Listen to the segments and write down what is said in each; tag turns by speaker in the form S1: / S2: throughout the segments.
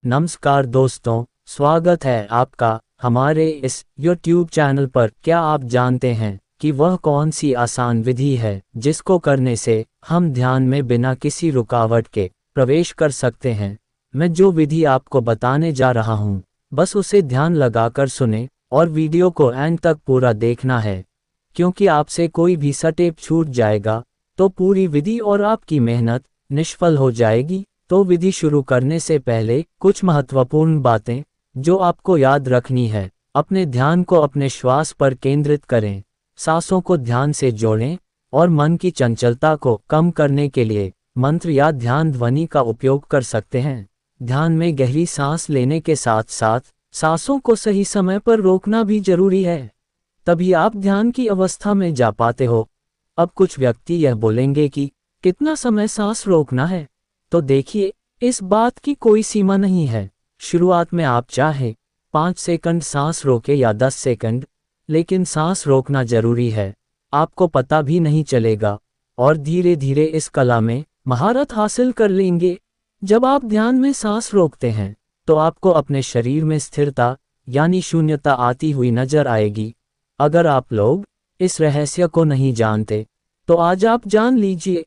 S1: नमस्कार दोस्तों, स्वागत है आपका हमारे इस YouTube चैनल पर। क्या आप जानते हैं कि वह कौन सी आसान विधि है जिसको करने से हम ध्यान में बिना किसी रुकावट के प्रवेश कर सकते हैं। मैं जो विधि आपको बताने जा रहा हूँ, बस उसे ध्यान लगाकर सुने और वीडियो को एंड तक पूरा देखना है, क्योंकि आपसे कोई भी स्टेप छूट जाएगा तो पूरी विधि और आपकी मेहनत निष्फल हो जाएगी। तो विधि शुरू करने से पहले कुछ महत्वपूर्ण बातें जो आपको याद रखनी है। अपने ध्यान को अपने श्वास पर केंद्रित करें, सांसों को ध्यान से जोड़ें और मन की चंचलता को कम करने के लिए मंत्र या ध्यान ध्वनि का उपयोग कर सकते हैं। ध्यान में गहरी सांस लेने के साथ साथ सांसों को सही समय पर रोकना भी जरूरी है, तभी आप ध्यान की अवस्था में जा पाते हो। अब कुछ व्यक्ति यह बोलेंगे कि कितना समय सांस रोकना है, तो देखिए, इस बात की कोई सीमा नहीं है। शुरुआत में आप चाहे 5 सेकंड सांस रोके या 10 सेकंड, लेकिन सांस रोकना जरूरी है। आपको पता भी नहीं चलेगा और धीरे धीरे इस कला में महारत हासिल कर लेंगे। जब आप ध्यान में सांस रोकते हैं तो आपको अपने शरीर में स्थिरता यानी शून्यता आती हुई नजर आएगी। अगर आप लोग इस रहस्य को नहीं जानते तो आज आप जान लीजिए।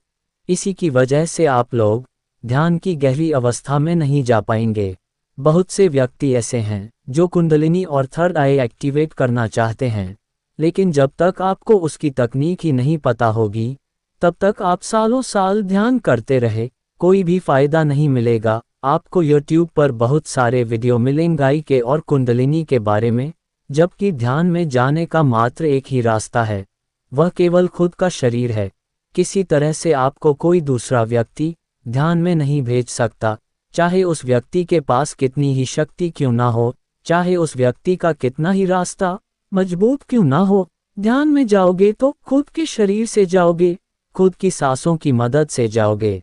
S1: इसी की वजह से आप लोग ध्यान की गहरी अवस्था में नहीं जा पाएंगे। बहुत से व्यक्ति ऐसे हैं जो कुंडलिनी और थर्ड आई एक्टिवेट करना चाहते हैं, लेकिन जब तक आपको उसकी तकनीक ही नहीं पता होगी, तब तक आप सालों साल ध्यान करते रहे, कोई भी फायदा नहीं मिलेगा। आपको YouTube पर बहुत सारे वीडियो मिलेंगे के और कुंडलिनी के बारे में, जबकि ध्यान में जाने का मात्र एक ही रास्ता है, वह केवल खुद का शरीर है। किसी तरह से आपको कोई दूसरा व्यक्ति ध्यान में नहीं भेज सकता, चाहे उस व्यक्ति के पास कितनी ही शक्ति क्यों ना हो, चाहे उस व्यक्ति का कितना ही रास्ता मजबूत क्यों ना हो। ध्यान में जाओगे तो खुद के शरीर से जाओगे, खुद की सांसों की मदद से जाओगे।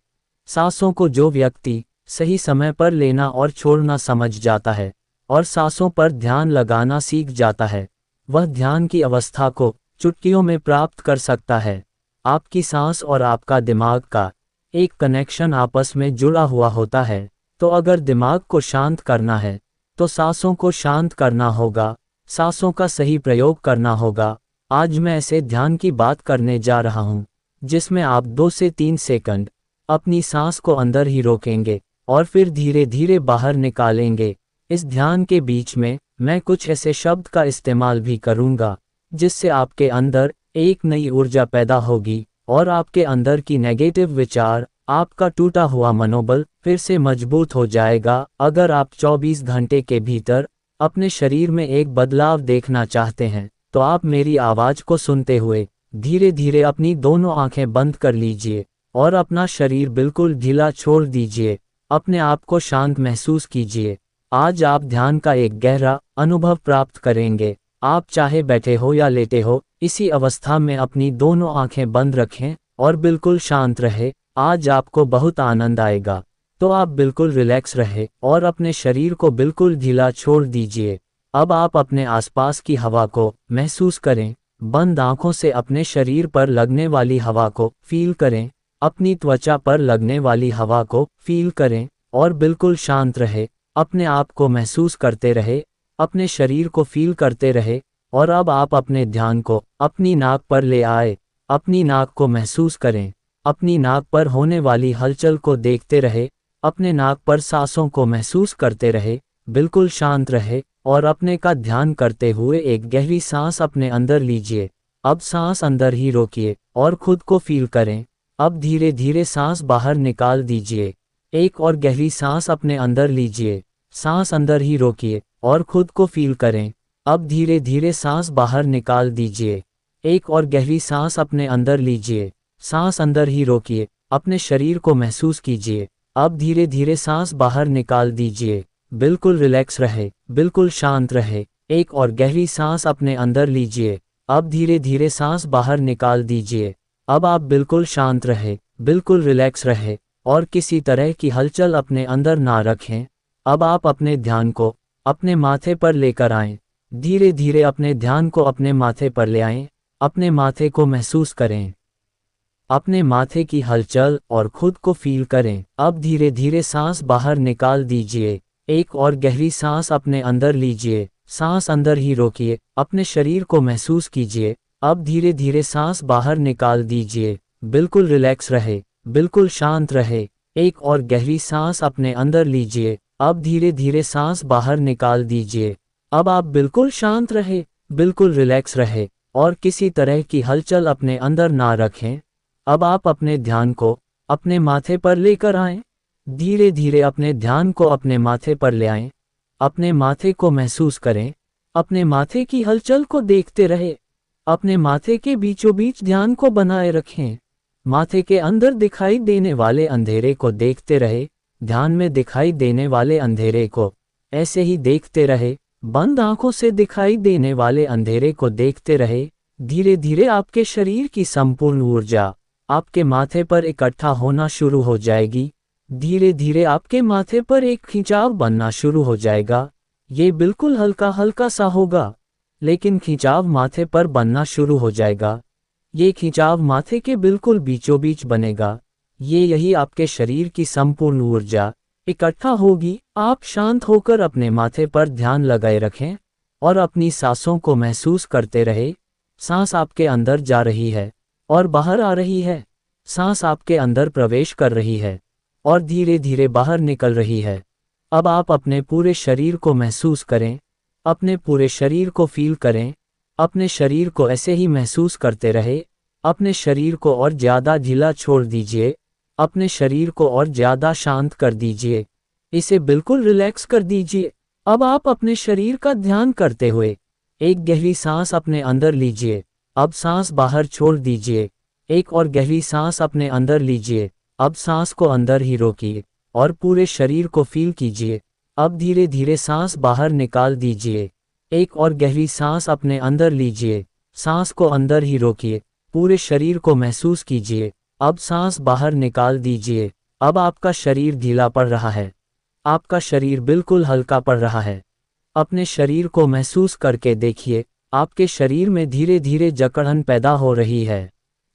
S1: सांसों को जो व्यक्ति सही समय पर लेना और छोड़ना समझ जाता है और सांसों पर ध्यान लगाना सीख जाता है, वह ध्यान की अवस्था को चुटकियों में प्राप्त कर सकता है। आपकी सांस और आपका दिमाग का एक कनेक्शन आपस में जुड़ा हुआ होता है, तो अगर दिमाग को शांत करना है तो सांसों को शांत करना होगा, सांसों का सही प्रयोग करना होगा। आज मैं ऐसे ध्यान की बात करने जा रहा हूँ जिसमें आप 2 से 3 सेकंड अपनी सांस को अंदर ही रोकेंगे और फिर धीरे धीरे बाहर निकालेंगे। इस ध्यान के बीच में मैं कुछ ऐसे शब्द का इस्तेमाल भी करूँगा जिससे आपके अंदर एक नई ऊर्जा पैदा होगी और आपके अंदर की नेगेटिव विचार, आपका टूटा हुआ मनोबल फिर से मजबूत हो जाएगा। अगर आप 24 घंटे के भीतर अपने शरीर में एक बदलाव देखना चाहते हैं तो आप मेरी आवाज को सुनते हुए धीरे धीरे अपनी दोनों आंखें बंद कर लीजिए और अपना शरीर बिल्कुल ढीला छोड़ दीजिए। अपने आप को शांत महसूस कीजिए। आज आप ध्यान का एक गहरा अनुभव प्राप्त करेंगे। आप चाहे बैठे हो या लेटे हो, इसी अवस्था में अपनी दोनों आंखें बंद रखें और बिल्कुल शांत रहे। आज आपको बहुत आनंद आएगा, तो आप बिल्कुल रिलैक्स रहे और अपने शरीर को बिल्कुल ढीला छोड़ दीजिए। अब आप अपने आसपास की हवा को महसूस करें। बंद आंखों से अपने शरीर पर लगने वाली हवा को फील करें, अपनी त्वचा पर लगने वाली हवा को फील करें और बिल्कुल शांत रहे। अपने आप को महसूस करते रहे, अपने शरीर को फील करते रहे। और अब आप अपने ध्यान को अपनी नाक पर ले आए। अपनी नाक को महसूस करें, अपनी नाक पर होने वाली हलचल को देखते रहे, अपने नाक पर सांसों को महसूस करते रहे, बिल्कुल शांत रहे और अपने का ध्यान करते हुए एक गहरी सांस अपने अंदर लीजिए। अब सांस अंदर ही रोकिए और खुद को फील करें। अब धीरे धीरे सांस बाहर निकाल दीजिए। एक और गहरी सांस अपने अंदर लीजिए, सांस अंदर ही रोकिए और खुद को फील करें। अब धीरे धीरे सांस बाहर निकाल दीजिए। एक और गहरी सांस अपने अंदर लीजिए, सांस अंदर ही रोकिए, अपने शरीर को महसूस कीजिए। अब धीरे धीरे सांस बाहर निकाल दीजिए, बिल्कुल रिलैक्स रहे, बिल्कुल शांत रहे। एक और गहरी सांस अपने अंदर लीजिए। अब धीरे धीरे सांस बाहर निकाल दीजिए। अब आप बिल्कुल शांत रहे, बिल्कुल रिलैक्स रहे और किसी तरह की हलचल अपने अंदर ना रखें। अब आप अपने ध्यान को अपने माथे पर लेकर आएं। धीरे धीरे अपने ध्यान को अपने माथे पर ले आएं। अपने माथे को महसूस करें, अपने माथे की हलचल और खुद को फील करें। अब धीरे धीरे सांस बाहर निकाल दीजिए। एक और गहरी सांस अपने अंदर लीजिए, सांस अंदर ही रोकिए, अपने शरीर को महसूस कीजिए। अब धीरे धीरे सांस बाहर निकाल दीजिए, बिल्कुल रिलैक्स रहे, बिल्कुल शांत रहे। एक और गहरी सांस अपने अंदर लीजिए, अब धीरे धीरे सांस बाहर निकाल दीजिए। अब आप बिल्कुल शांत रहे, बिल्कुल रिलैक्स रहे और किसी तरह की हलचल अपने अंदर ना रखें। अब आप अपने ध्यान को अपने माथे पर लेकर आएं। धीरे धीरे अपने ध्यान को अपने माथे पर ले आएं। अपने माथे को महसूस करें, अपने माथे की हलचल को देखते रहे। अपने माथे के बीचों बीच ध्यान को बनाए रखें। माथे के अंदर दिखाई देने वाले अंधेरे को देखते रहे। ध्यान में दिखाई देने वाले अंधेरे को ऐसे ही देखते रहे। बंद आंखों से दिखाई देने वाले अंधेरे को देखते रहे। धीरे धीरे आपके शरीर की संपूर्ण ऊर्जा आपके माथे पर इकट्ठा होना शुरू हो जाएगी। धीरे धीरे आपके माथे पर एक खिंचाव बनना शुरू हो जाएगा। ये बिल्कुल हल्का हल्का सा होगा, लेकिन खिंचाव माथे पर बनना शुरू हो जाएगा। ये खिंचाव माथे के बिल्कुल बीचों बीच बनेगा। यही आपके शरीर की संपूर्ण ऊर्जा इकट्ठा होगी। आप शांत होकर अपने माथे पर ध्यान लगाए रखें और अपनी सांसों को महसूस करते रहे। सांस आपके अंदर जा रही है और बाहर आ रही है। सांस आपके अंदर प्रवेश कर रही है और धीरे धीरे बाहर निकल रही है। अब आप अपने पूरे शरीर को महसूस करें, अपने पूरे शरीर को फील करें। अपने शरीर को ऐसे ही महसूस करते रहे। अपने शरीर को और ज़्यादा ढीला छोड़ दीजिए, अपने शरीर को और ज़्यादा शांत कर दीजिए, इसे बिल्कुल रिलैक्स कर दीजिए। अब आप अपने शरीर का ध्यान करते हुए एक गहरी सांस अपने अंदर लीजिए, अब सांस बाहर छोड़ दीजिए। एक और गहरी सांस अपने अंदर लीजिए, अब सांस को अंदर ही रोकिए और पूरे शरीर को फील कीजिए। अब धीरे धीरे सांस बाहर निकाल दीजिए। एक और गहरी सांस अपने अंदर लीजिए, सांस को अंदर ही रोकिए, पूरे शरीर को महसूस कीजिए। अब सांस बाहर निकाल दीजिए। अब आपका शरीर ढीला पड़ रहा है, आपका शरीर बिल्कुल हल्का पड़ रहा है। अपने शरीर को महसूस करके देखिए, आपके शरीर में धीरे धीरे जकड़न पैदा हो रही है।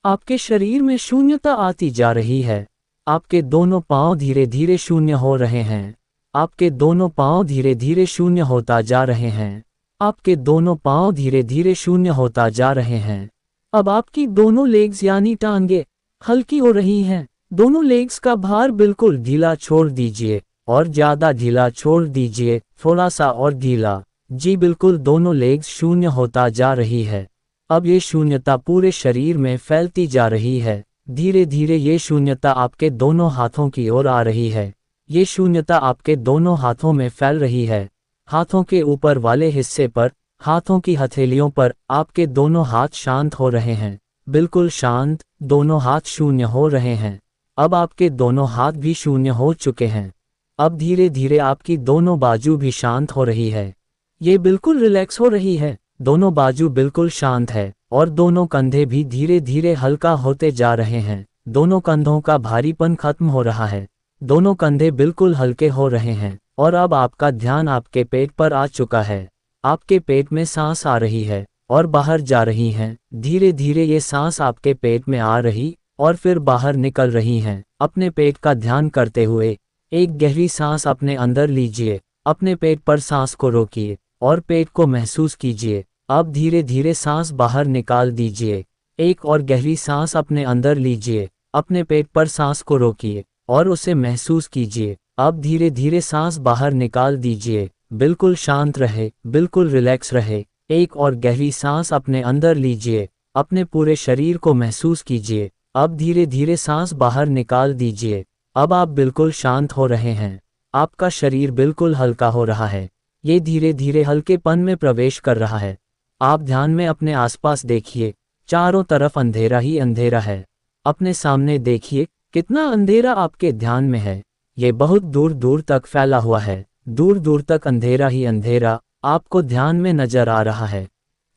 S1: आपके शरीर में शून्यता आती जा रही है। आपके दोनों पांव धीरे धीरे शून्य हो रहे हैं। आपके दोनों पांव धीरे धीरे शून्य होता जा रहे हैं। आपके दोनों पांव धीरे धीरे शून्य होता जा रहे हैं। अब आपकी दोनों लेग्स यानी टांगे हल्की हो रही हैं। दोनों लेग्स का भार बिल्कुल ढीला छोड़ दीजिए और ज़्यादा ढीला छोड़ दीजिए, थोड़ा सा और ढीला। जी बिल्कुल, दोनों लेग्स शून्य होता जा रही है। अब ये शून्यता पूरे शरीर में फैलती जा रही है। धीरे धीरे ये शून्यता आपके दोनों हाथों की ओर आ रही है। ये शून्यता आपके दोनों हाथों में फैल रही है। हाथों के ऊपर वाले हिस्से पर, हाथों की हथेलियों पर आपके दोनों हाथ शांत हो रहे हैं, बिल्कुल शांत। दोनों हाथ शून्य हो रहे हैं। अब आपके दोनों हाथ भी शून्य हो चुके हैं। अब धीरे धीरे आपकी दोनों बाजू भी शांत हो रही है। ये बिल्कुल रिलैक्स हो रही है। दोनों बाजू बिल्कुल शांत है और दोनों कंधे भी धीरे धीरे हल्का होते जा रहे हैं। दोनों कंधों का भारीपन खत्म हो रहा है। दोनों कंधे बिल्कुल हल्के हो रहे हैं और अब आपका ध्यान आपके पेट पर आ चुका है। आपके पेट में सांस आ रही है और बाहर जा रही हैं। धीरे धीरे ये सांस आपके पेट में आ रही और फिर बाहर निकल रही हैं। अपने पेट का ध्यान करते हुए एक गहरी सांस अपने अंदर लीजिए, अपने पेट पर सांस को रोकिए और पेट को महसूस कीजिए। अब धीरे धीरे सांस बाहर निकाल दीजिए। एक और गहरी सांस अपने अंदर लीजिए, अपने पेट पर सांस को रोकिए और उसे महसूस कीजिए। अब धीरे धीरे सांस बाहर निकाल दीजिए, बिल्कुल शांत रहे, बिल्कुल रिलैक्स रहे। एक और गहरी सांस अपने अंदर लीजिए, अपने पूरे शरीर को महसूस कीजिए। अब धीरे धीरे सांस बाहर निकाल दीजिए। अब आप बिल्कुल शांत हो रहे हैं। आपका शरीर बिल्कुल हल्का हो रहा है। ये धीरे धीरे हल्केपन में प्रवेश कर रहा है। आप ध्यान में अपने आसपास देखिए, चारों तरफ अंधेरा ही अंधेरा है। अपने सामने देखिए, कितना अंधेरा आपके ध्यान में है। ये बहुत दूर दूर तक फैला हुआ है। दूर दूर तक अंधेरा ही अंधेरा आपको ध्यान में नजर आ रहा है।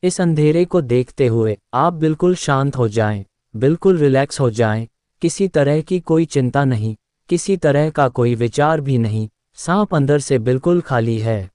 S1: इस अंधेरे को देखते हुए आप बिल्कुल शांत हो जाएं, बिल्कुल रिलैक्स हो जाएं। किसी तरह की कोई चिंता नहीं, किसी तरह का कोई विचार भी नहीं। सांप अंदर से बिल्कुल खाली है।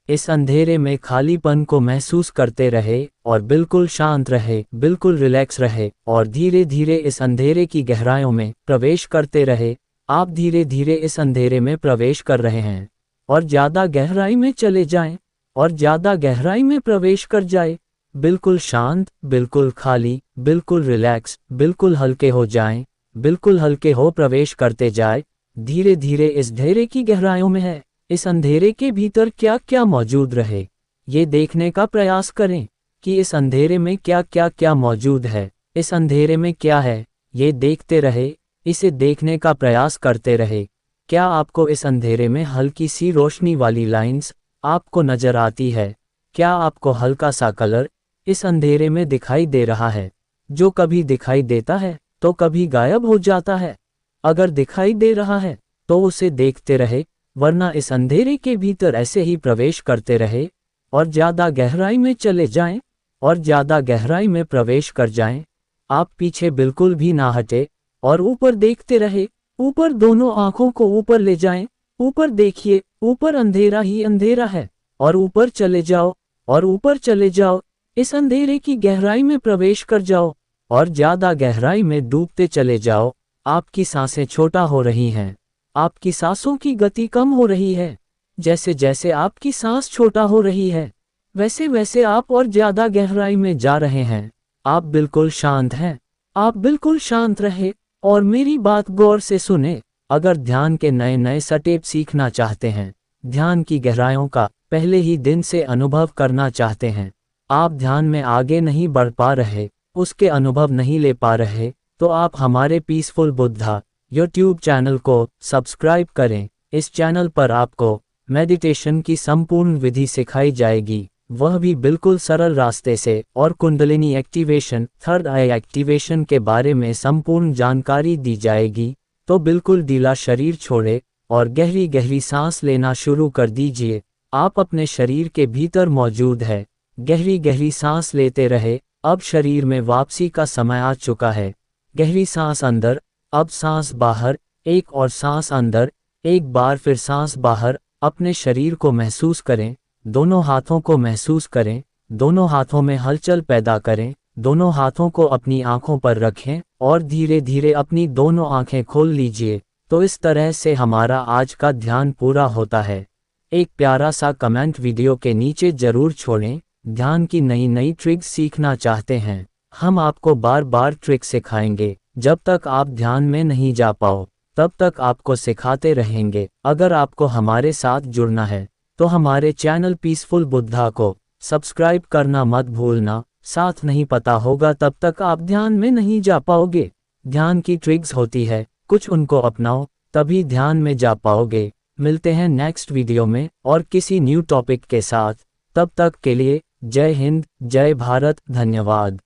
S1: इस अंधेरे में खालीपन को महसूस करते रहे और बिल्कुल शांत रहे, बिल्कुल रिलैक्स रहे और धीरे धीरे इस अंधेरे की गहराइयों में प्रवेश करते रहे। आप धीरे धीरे इस अंधेरे में प्रवेश कर रहे हैं। और ज़्यादा गहराई में चले जाएं, और ज़्यादा गहराई में प्रवेश कर जाए। बिल्कुल शांत, बिल्कुल खाली, बिल्कुल रिलैक्स, बिल्कुल हल्के हो जाएं, बिल्कुल हल्के हो प्रवेश करते जाए। धीरे धीरे इस अंधेरे की गहराइयों में है, इस अंधेरे के भीतर क्या क्या मौजूद रहे, ये देखने का प्रयास करें कि इस अंधेरे में क्या क्या क्या मौजूद है। इस अंधेरे में क्या है, ये देखते रहे, इसे देखने का प्रयास करते रहे। क्या आपको इस अंधेरे में हल्की सी रोशनी वाली लाइंस आपको नजर आती है? क्या आपको हल्का सा कलर इस अंधेरे में दिखाई दे रहा है, जो कभी दिखाई देता है तो कभी गायब हो जाता है? अगर दिखाई दे रहा है तो उसे देखते रहे, वरना इस अंधेरे के भीतर ऐसे ही प्रवेश करते रहे और ज़्यादा गहराई में चले जाएं और ज़्यादा गहराई में प्रवेश कर जाएं। आप पीछे बिल्कुल भी ना हटे और ऊपर देखते रहे। ऊपर दोनों आंखों को ऊपर ले जाएं, ऊपर देखिए, ऊपर अंधेरा ही अंधेरा है, और ऊपर चले जाओ, और ऊपर चले जाओ। इस अंधेरे की गहराई में प्रवेश कर जाओ और ज़्यादा गहराई में डूबते चले जाओ। आपकी सांसें छोटा हो रही हैं, आपकी सांसों की गति कम हो रही है। जैसे जैसे आपकी सांस छोटा हो रही है, वैसे वैसे आप और ज़्यादा गहराई में जा रहे हैं। आप बिल्कुल शांत हैं, आप बिल्कुल शांत रहे और मेरी बात गौर से सुने। अगर ध्यान के नए नए स्टेप सीखना चाहते हैं, ध्यान की गहराइयों का पहले ही दिन से अनुभव करना चाहते हैं, आप ध्यान में आगे नहीं बढ़ पा रहे, उसके अनुभव नहीं ले पा रहे, तो आप हमारे पीसफुल बुद्धा यूट्यूब चैनल को सब्सक्राइब करें। इस चैनल पर आपको मेडिटेशन की संपूर्ण विधि सिखाई जाएगी, वह भी बिल्कुल सरल रास्ते से, और कुंडलिनी एक्टिवेशन, थर्ड आई एक्टिवेशन के बारे में संपूर्ण जानकारी दी जाएगी। तो बिल्कुल ढीला शरीर छोड़े और गहरी गहरी सांस लेना शुरू कर दीजिए। आप अपने शरीर के भीतर मौजूद है, गहरी गहरी सांस लेते रहे। अब शरीर में वापसी का समय आ चुका है। गहरी सांस अंदर, अब सांस बाहर, एक और सांस अंदर, एक बार फिर सांस बाहर। अपने शरीर को महसूस करें, दोनों हाथों को महसूस करें, दोनों हाथों में हलचल पैदा करें, दोनों हाथों को अपनी आंखों पर रखें और धीरे धीरे अपनी दोनों आंखें खोल लीजिए। तो इस तरह से हमारा आज का ध्यान पूरा होता है। एक प्यारा सा कमेंट वीडियो के नीचे जरूर छोड़ें। ध्यान की नई नई ट्रिक्स सीखना चाहते हैं, हम आपको बार बार ट्रिक सिखाएंगे। जब तक आप ध्यान में नहीं जा पाओ, तब तक आपको सिखाते रहेंगे। अगर आपको हमारे साथ जुड़ना है तो हमारे चैनल पीसफुल बुद्धा को सब्सक्राइब करना मत भूलना। साथ नहीं पता होगा तब तक आप ध्यान में नहीं जा पाओगे। ध्यान की ट्रिक्स होती है, कुछ उनको अपनाओ, तभी ध्यान में जा पाओगे। मिलते हैं नेक्स्ट वीडियो में और किसी न्यू टॉपिक के साथ। तब तक के लिए जय हिंद, जय भारत, धन्यवाद।